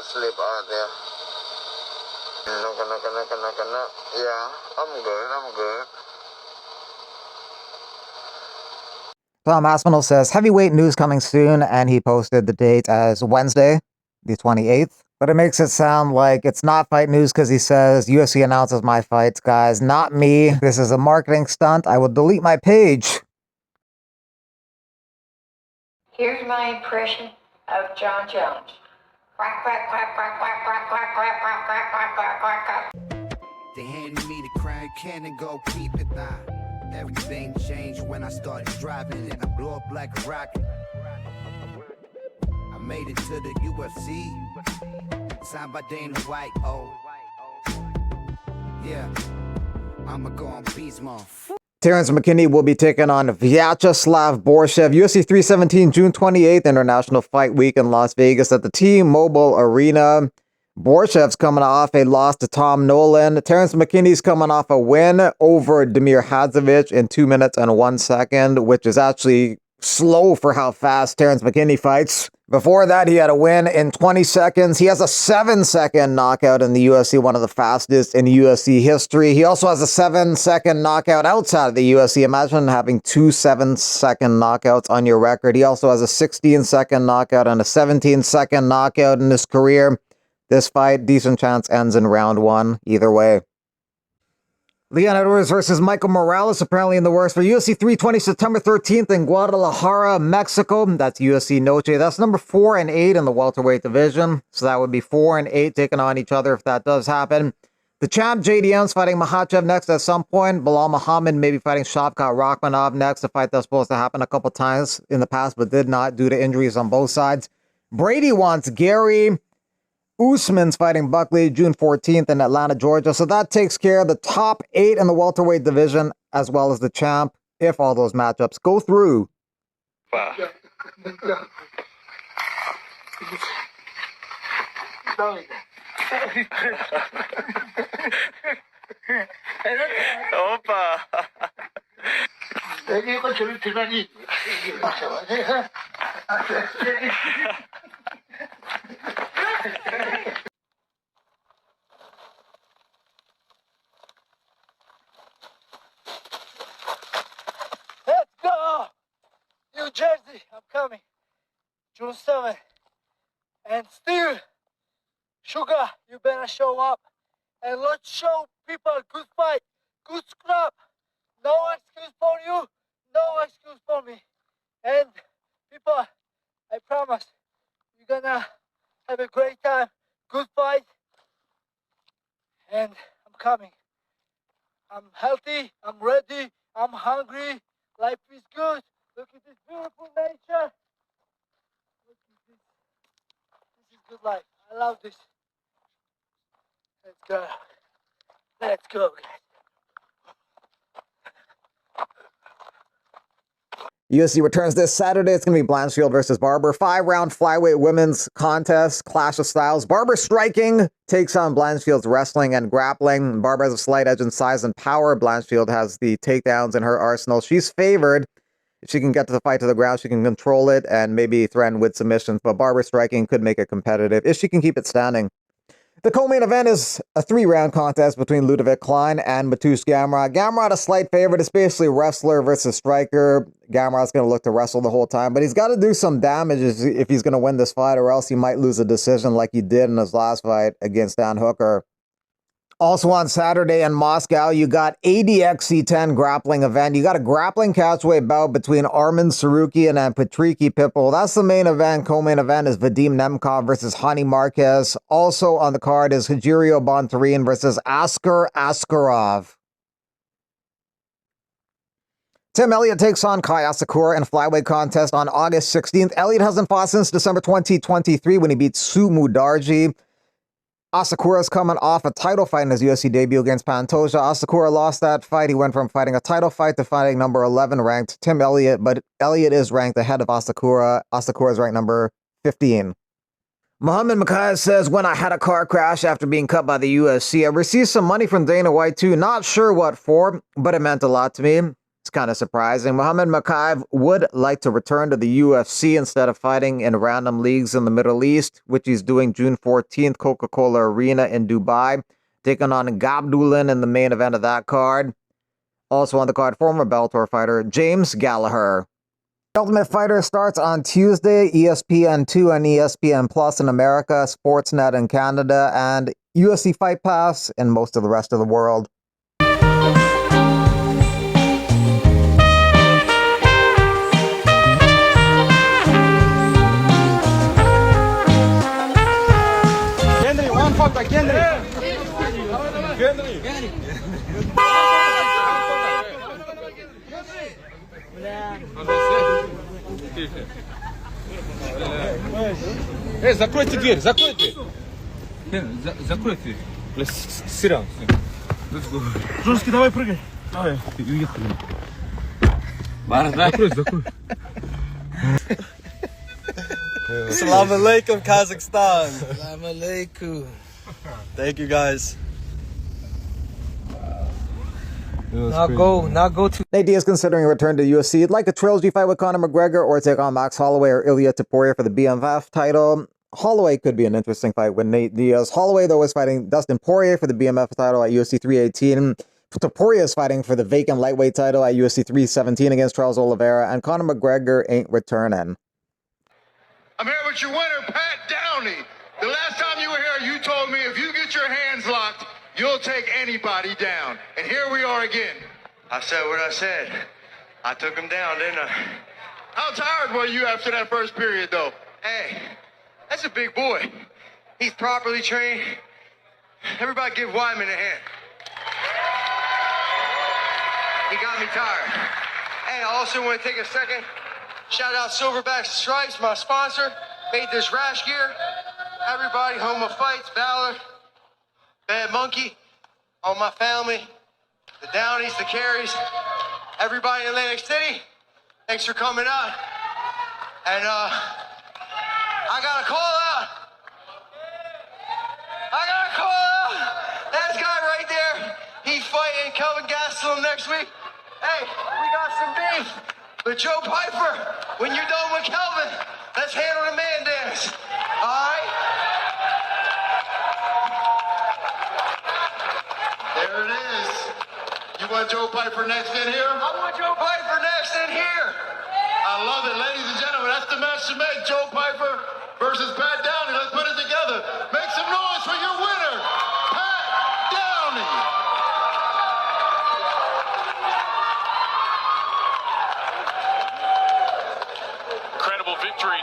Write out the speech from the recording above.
asleep out there. No. Yeah, I'm good. Tom Aspinall says, heavyweight news coming soon, and he posted the date as Wednesday, the 28th. But it makes it sound like it's not fight news because he says, UFC announces my fights, guys. Not me. This is a marketing stunt. I will delete my page. Here's my impression of John Jones. Quack, quack, quack, quack, quack, quack, quack, quack, quack, quack, quack, quack, quack, quack. They handed me the crown can and go keep it now. Everything changed when I started driving and I blew up like a rocket. I made it to the UFC, signed by Dana White. Oh, yeah, I'ma go on beast mode. Terrence McKinney will be taking on Vyacheslav Borshev. UFC 317, June 28th, International Fight Week in Las Vegas at the T-Mobile Arena. Borshev's coming off a loss to Tom Nolan. Terrence McKinney's coming off a win over Damir Hadzovic in 2 minutes and 1 second, which is actually slow for how fast Terrence McKinney fights. Before that, he had a win in 20 seconds. He has a 7-second knockout in the UFC, one of the fastest in UFC history. He also has a 7-second knockout outside of the UFC. Imagine having 2 7-second knockouts on your record. He also has a 16-second knockout and a 17-second knockout in his career. This fight, decent chance, ends in round 1, either way. Leon Edwards versus Michael Morales, apparently in the works for UFC 320, September 13th in Guadalajara, Mexico. That's UFC Noche. That's number 4 and 8 in the welterweight division. So that would be 4 and 8 taking on each other if that does happen. The champ, JDM's fighting Makhachev next at some point. Bilal Muhammad maybe fighting Shavkat Rakhmonov next, a fight that's supposed to happen a couple times in the past, but did not due to injuries on both sides. Brady wants Gary. Usman's fighting Buckley June 14th in Atlanta, Georgia. So that takes care of the top 8 in the welterweight division, as well as the champ, if all those matchups go through. Wow. Opa. Let's go! New Jersey, I'm coming. June 7th. And Steve, Sugar, you better show up. And let's show people a good fight, good scrap. No excuse for you, no excuse for me. And people, I promise, you're gonna have a great time, good fight. And I'm coming. I'm healthy, I'm ready, I'm hungry. Life is good. Look at this beautiful nature. Look at this. This is good life. I love this. Let's go. Let's go, guys. UFC returns this Saturday. It's going to be Blanchfield versus Barber. 5-round flyweight women's contest, clash of styles. Barber striking takes on Blanchfield's wrestling and grappling. Barber has a slight edge in size and power. Blanchfield has the takedowns in her arsenal. She's favored. If she can get to the fight to the ground, she can control it and maybe threaten with submissions. But Barber striking could make it competitive if she can keep it standing. The co-main event is a 3-round contest between Ludovic Klein and Mateusz Gamrot. Gamrot a slight favorite. It's basically wrestler versus striker. Gamrot's going to look to wrestle the whole time, but he's got to do some damage if he's going to win this fight, or else he might lose a decision like he did in his last fight against Dan Hooker. Also on Saturday in Moscow, you got ADXC10 grappling event. You got a grappling catchweight bout between Arman Sarukian and Patricky Pitbull. That's the main event. Co-main event is Vadim Nemkov versus Hani Marquez. Also on the card is Hajiro Bontarin versus Askar Askarov. Tim Elliott takes on Kai Asakura in a flyweight contest on August 16th. Elliott hasn't fought since December 2023 when he beat Su Mudarji. Asakura's coming off a title fight in his UFC debut against Pantoja. Asakura lost that fight. He went from fighting a title fight to fighting number 11 ranked Tim Elliott, but Elliott is ranked ahead of Asakura. Asakura is ranked number 15. Muhammad Makai says, when I had a car crash after being cut by the UFC, I received some money from Dana White too. Not sure what for, but it meant a lot to me. It's kind of surprising. Muhammad Makaev would like to return to the UFC instead of fighting in random leagues in the Middle East, which he's doing June 14th, Coca-Cola Arena in Dubai, taking on Gabdulin in the main event of that card. Also on the card, former Bellator fighter James Gallagher. The Ultimate Fighter starts on Tuesday, ESPN2 and ESPN Plus in America, Sportsnet in Canada, and UFC Fight Pass in most of the rest of the world. One fuck by Kendrick. Закройте дверь, закройте. Закройте. Sit down. Жорстки, давай прыгай. Давай, уехали. Закрой, закрой. Salam alaikum, Kazakhstan. Salam alaikum. Thank you, guys. Now go to. Nate Diaz considering a return to the UFC. He'd like a trilogy fight with Conor McGregor or take on Max Holloway or Ilya Topuria for the BMF title. Holloway could be an interesting fight with Nate Diaz. Holloway, though, is fighting Dustin Poirier for the BMF title at UFC 318. Topuria is fighting for the vacant lightweight title at UFC 317 against Charles Oliveira, and Conor McGregor ain't returning. I'm here with your winner, Pat Downey. The last time you were here, you told me if you get your hands locked, you'll take anybody down. And here we are again. I said what I said. I took him down, didn't I? How tired were you after that first period, though? Hey, that's a big boy. He's properly trained. Everybody give Wyman a hand. He got me tired. Hey, I also want to take a second. Shout out Silverback Stripes, my sponsor. Made this rash gear. Everybody, Home of Fights, Valor, Bad Monkey, all my family, the Downies, the Carries, everybody in Atlantic City, thanks for coming out. And I gotta call out. That guy right there, he's fighting Kelvin Gastelum next week. Hey, we got some beef. But Joe Piper, when you're done with Kelvin, let's handle the man dance. All right? There it is. You want Joe Piper next in here? I want Joe Piper next in here. I love it. Ladies and gentlemen, that's the match to make. Joe Piper versus Pat Downey. Let's put it together. Make some noise for your winner, Pat Downey. Incredible victory